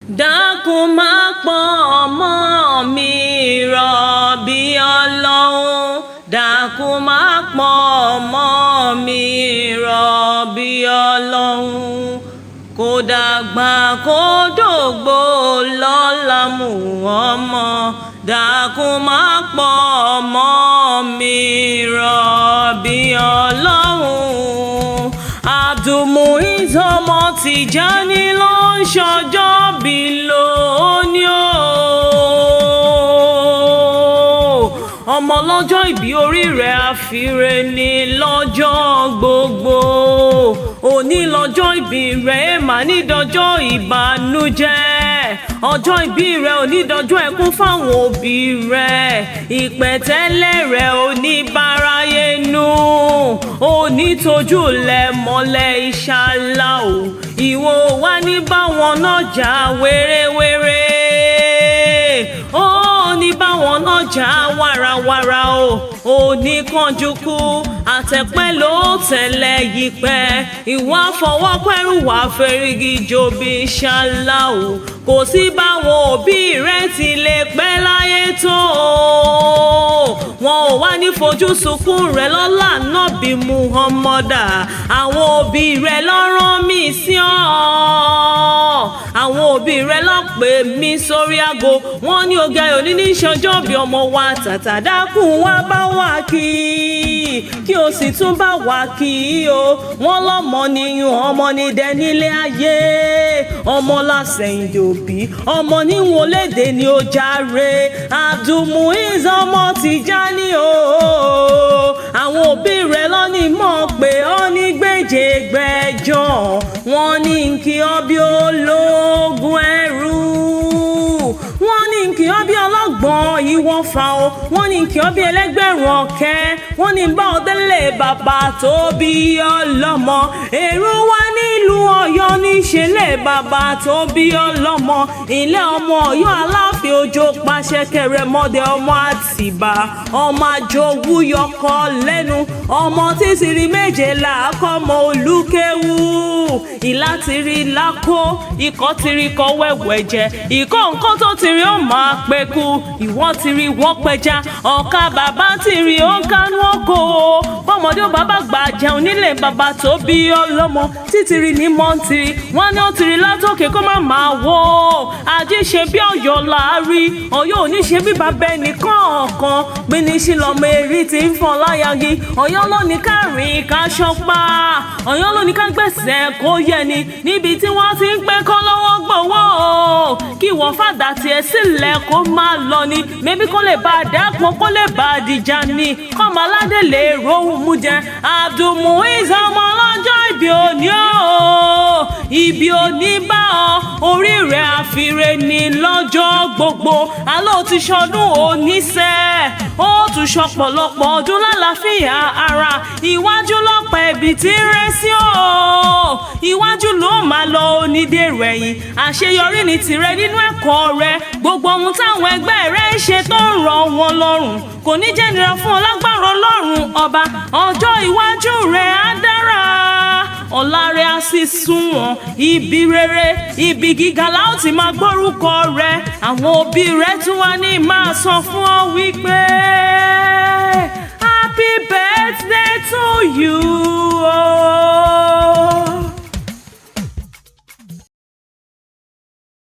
dákun má pọ́n ọmọ mi rọ̀ bí Ọlọ́run, dákun má pọ́n ọmọ mi rọ̀ bí Ọlọ́run, kó dàgbà kó dògbò lọ́la Muhammad, dákun má pọ́n ọmọ mi rọ̀ bí Ọlọ́run. Abdulmuiz ọmọ Tijani ló ń ṣọjọ́ bí lónìí o. Ọmọ lọ́jọ́ ìbí orí rẹ̀ àfirè ní lọ́jọ́ gbogbo. Òní lọ́jọ́ ìbí rẹ̀ mà ní dọjọ́ ìbànújẹ́. Ọjọ́ ìbí rẹ̀ ò ní dọjọ́ ẹkún fáwọn òbí rẹ̀. Ìpẹ̀tẹ́lẹ̀ rẹ̀ ò ní báráyé nú. Òní tójú lẹ̀ mọ́lẹ̀ inshallah o. Ìwọ wá ní báwọn náà jà wérewére. Ó ní báwọn náà jà wàràwàrà o. Òní kánjú kú àtẹ̀pẹ́ ló tẹ̀lé yìí pẹ́. Ìwà fọwọ́pẹ́rù wà fẹ́rígì jòbí inshallah o. Kò sí báwọn òbí rẹ̀ ti lè pẹ́ láyé tó. Wọn ò wá ní fojú sunkún rẹ̀ lọ́lá Nábì Muhammada. Àwọn òbí rẹ̀ ló rán mi sí ọ. Àwọn òbí rẹ̀ ló pè mí sórí aago. Wọ́n ní OGEAYO ní ṣọjọ́ bí ọmọ wa tàtà dákun wá bá wà kí o sì tún bá wà kí o. Wọ́n lọ́mọ níyùn ọmọ ní dẹ nílé ayé. Ọmọ lásẹ̀yìn òbí ọmọ níwọ̀n lédè ni ó jàre. Abdulmuiz ọmọ Tijani o. Àwọn òbí rẹ̀ lọ́ní mọ̀ pé ó ní gbèjègbèjọ. Wọ́n ní kí ọ bí ológun ẹrú. Wọ́n ní kí ọ bí ọlọ́gbọ́n ìwọ̀fà o. Wọ́n ní kí ọ bí ẹlẹ́gbẹ̀rún ọ̀kẹ́. Wọ́n ní bá ọdẹ́lẹ̀ bàbá tó bí ọlọ́mọ. Èrò wá nílùú Ọ̀yọ́ níṣẹ̀lẹ̀ bàbá tó bí ọlọ́mọ. Ilé ọmọ Ọ̀yọ́ Aláàfin Òjó pàṣẹ kẹrẹmọdé ọmọ Àtìbà. Ọmọ àjòwú yọkọ lẹ́nu. Ọmọ tíṣìírí méje làákọ́mọ Olúkéwú. Ìlà tìrì lákó, ikọ̀ tìrì kọ wẹ̀wẹ̀ jẹ. Ìkọ́ nǹkan tó tìrì ó máa pẹ́kú. Ìwọ́n tìrì wọ́n pẹja. Ọ̀ka bàbá tìrì ó ń kánú ọkọ̀ o. Bọ́mọdé ó bàbá gbà jẹun nílé bàbá tó bí ọlọ́mọ. Títìrì ní mọ́ntìrì. Wọ́n ní ó tìrì látòkè kó má máa wò ó. Ajé ṣe bí Ọ̀yọ́ láàrí. Ọ̀yọ́ ò ní ṣe bí bàbá ẹnìkan ọ̀kan. Gbéníṣí lọmọ erí ti ń fọ́n láyàgí. Ọ̀yọ́ ló ní ká rìn ká ṣọpá. Ọ̀yọ́ ló ní ká gbẹ̀sẹ̀ kó yẹni. Níbi tí wọ́n ti ń pẹ́ kọ́ lọ́wọ́ gbowó o. Kí wọ́n fàdà tiẹ̀ sílẹ̀ kó máa lọ ni. Mébí kó lè bá a dápọn kó lè bá a dìjà ni. Kọ́mọ aládé lè rohùn mú jẹ. Abdulmuiz ọmọ ọlọ́jọ́ ìbí òní o. Ibi òní bá ọ orí rẹ̀ àfirè ní lọ́jọ́ gbogbo. Àlọ́ ti ṣọdún òní sẹ́. Ó tún ṣọ̀pọ̀lọpọ̀ ọdún lálàáfíà ara. Iwájú lọ́pọ̀ ẹ̀bì tí ń rẹ́ sí o. Iwájú ló máa lọ onídèrò ẹ̀yìn. Àṣeyọrí ni tìrẹ nínú ẹ̀kọ́ rẹ. Gbogbo ohun táwọn ẹgbẹ́ rẹ ń ṣe tó ń rọ̀ wọ́n lọ́rùn. Kò ní jẹ́ nira fún ọ lágbára Ọlọ́run ọba. Ọjọ́ iwájú rẹ̀ á dára. Ọ̀la rẹ̀ á sì sunwọ̀n. Ibi rere, ibi gíga la ó ti máa gbórúkọ rẹ̀. Àwọn òbí rẹ̀ tún wá ní máa sọ fún ọ wípé happy birthday to you.